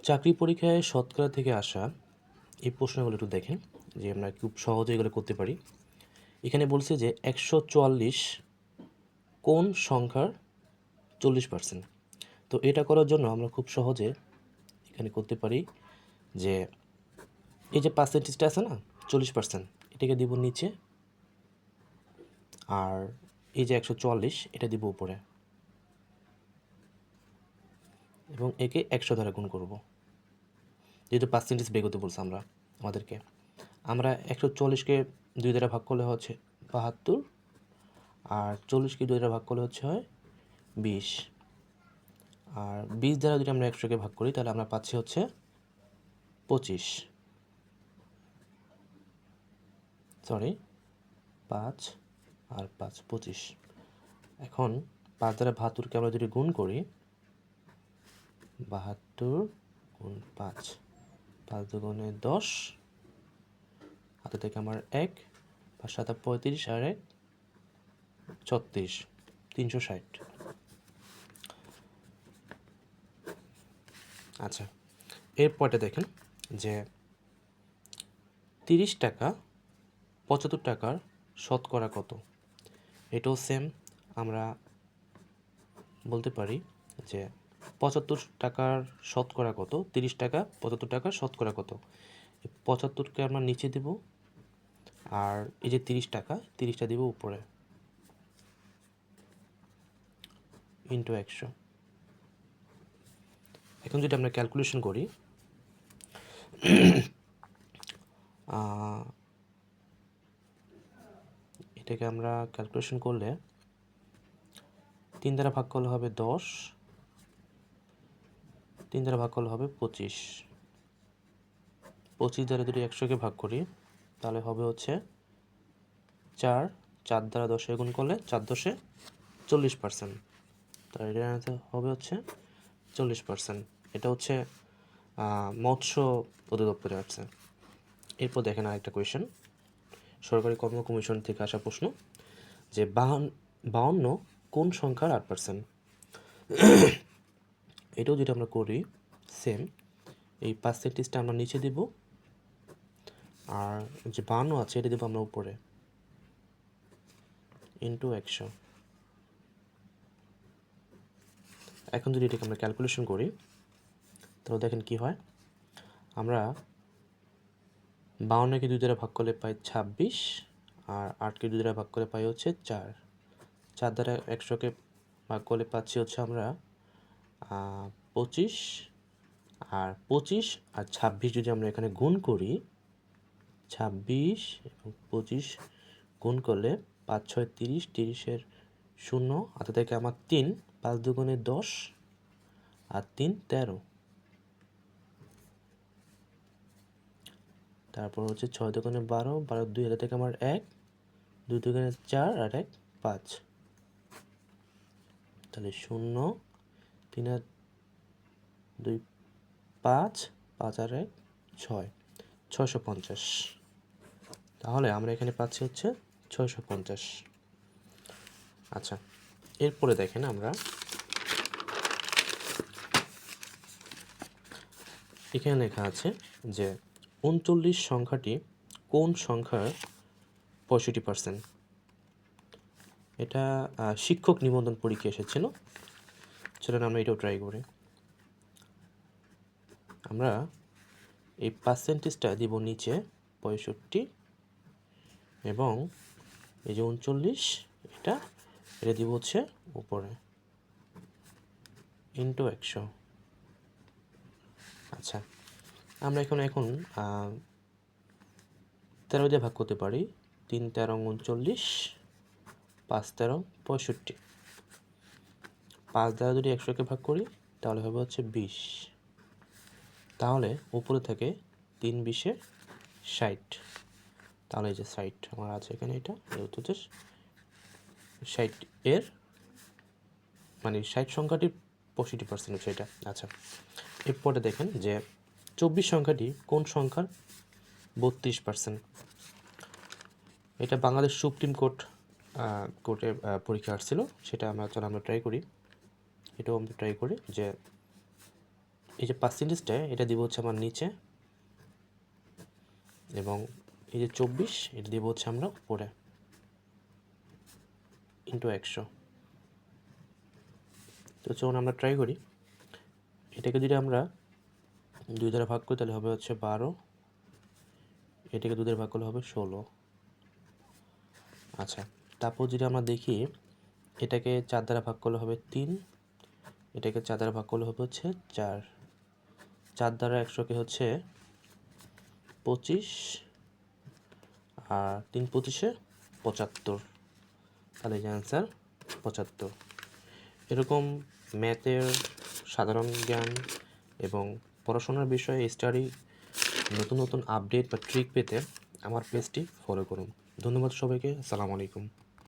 চাকরি পরীক্ষায় শতকরা থেকে আসা এই প্রশ্নগুলো একটু দেখেন, যে আমরা খুব সহজে এগুলো করতে পারি। এখানে বলছে যে 144 কোন সংখ্যার 40%। তো এটা করার জন্য আমরা খুব সহজে এখানে করতে পারি যে এই যে পার্সেন্টেজটা আছে না, 40%, এটাকে দিব নিচে, আর এই যে 144 এটা দিব উপরে, এবং একে 100 দ্বারা গুণ করব। যেহেতু পার্সেন্টেজ বের করতে বলছে আমাদেরকে, আমরা 140কে 2 দ্বারা ভাগ করলে হচ্ছে 72, আর 40কে 2 দ্বারা ভাগ করলে হয় 20, আর 20 দ্বারা যদি আমরা 100কে ভাগ করি তাহলে আমরা পাচ্ছি 25, সরি 5 আর 5 25। এখন 5 দ্বারা 72কে আমরা যদি গুণ করি, 72 গুণ 5, 5 দুগুণে 10, হাতে থেকে আমার 1, 5 7 35, আর 1 36, 360। আচ্ছা, এরপরটা দেখেন যে 30 টাকা 75 টাকার শতকরা কত। এটাও সেম, আমরা বলতে পারি যে 75 টাকার শতকরা কত, 30 টাকা 75 টাকার শতকরা কত। 75কে আমরা নিচে দেব, আর এই যে 30 টাকা, 30টা দেব উপরে, ইন্টু 100। এখন যদি আমরা ক্যালকুলেশন করি, এটাকে আমরা ক্যালকুলেশন করলে 3 দ্বারা ভাগ করলে হবে 10, 3 দ্বারা ভাগ করলে হবে 25, 25 দ্বারা যদি 100কে ভাগ করি তাহলে হবে 4, 4 দ্বারা 10 গুণ করলে 4 10 40%, তাহলে এটার আনসার হবে 40%। এটা মৎস্য অধিদপ্তরে আছে। এরপর দেখেন আরেকটা কোয়েশ্চেন, সরকারি কর্ম কমিশন থেকে আসা প্রশ্ন, যে 52 কোন সংখ্যার 8%। এটাও যদি আমরা করি সেম, এই পার্সেন্টেজটা আমরা নিচে দিব, আর যে 52 আছে এটা দেবো আমরা উপরে, ইন্টু 100। এখন যদি এটাকে আমরা ক্যালকুলেশন করি তাহলে দেখেন কি হয়। আমরা 52কে 2 দ্বারা ভাগ করলে পাই 26, আর 8কে 2 দ্বারা ভাগ করলে পাই 4, 4 দ্বারা 100কে ভাগ করলে পাচ্ছি আমরা 25, আর 25 আর 26 যদি আমরা এখানে গুণ করি, 26 এবং 25 গুণ করলে 5 6 30, 30-এর 0, হাতে থেকে আমার 3, 5 দুগুণে 10, আর 3 13, তারপর 6 দুগুণে 12, 12 2, হাতে থেকে আমার 1, 2 দুগুণে 4, আর 1 5, তাহলে 0, 3 আর 2 5, 5 আর 1 6, 650। তাহলে আমরা এখানে পাচ্ছি 650। আচ্ছা, এরপরে দেখেন আমরা এখানে লেখা আছে যে 39 সংখ্যাটি কোন সংখ্যার 65%। এটা শিক্ষক নিবন্ধন পরীক্ষা এসেছিল। চলুন আমরা এটাও ট্রাই করি। আমরা এই পার্সেন্টেজটা দিব নিচে 65, এবং এই যে 39 এটা দিব উপরে, ইন্টু 100। আচ্ছা, আমরা এখন 13 দিয়ে ভাগ করতে পারি, 3 13 39, 5 13 65। 5 দ্বারা যদি 100কে ভাগ করি তাহলে হবে 20, তাহলে উপরে থেকে 3 20-এ 60, তাহলে এই যে 60 আমার আছে এখানে, এটা 60 এর মানে 60 সংখ্যাটির 65% হচ্ছে এটা। আচ্ছা, এরপরে দেখেন যে 24 সংখ্যাটি কোন সংখ্যার 32%। এটা বাংলাদেশ সুপ্রিম কোর্টের পরীক্ষা আসছিল, সেটা আমরা ট্রাই করি। এটাও আমরা ট্রাই করি যে এই যে পার্সেন্টেজটা এটা দিব হচ্ছে আমার নিচে, এবং এই যে 24 এটা দিব হচ্ছে আমরা উপরে ইন্টু 100। তো চলুন আমরা ট্রাই করি। এটাকে যদি আমরা 2 দ্বারা ভাগ করি তাহলে হবে হচ্ছে 12, এটাকে 2 দ্বারা ভাগ করলে হবে 16। আচ্ছা, তারপর যদি আমরা দেখি এটাকে 4 দ্বারা ভাগ করলে হবে 3, এটাকে 4 দ্বারা ভাগ করলে হবে হচ্ছে 4, 4 দ্বারা 100কে হচ্ছে 25, আর 3 25-এ 75, তাহলে এই যে অ্যান্সার 75। এরকম ম্যাথের সাধারণ জ্ঞান এবং পড়াশোনার বিষয়ে স্টাডি নতুন নতুন আপডেট বা ট্রিক পেতে আমার পেজটি ফলো করুন। ধন্যবাদ সবাইকে। আসসালামু আলাইকুম।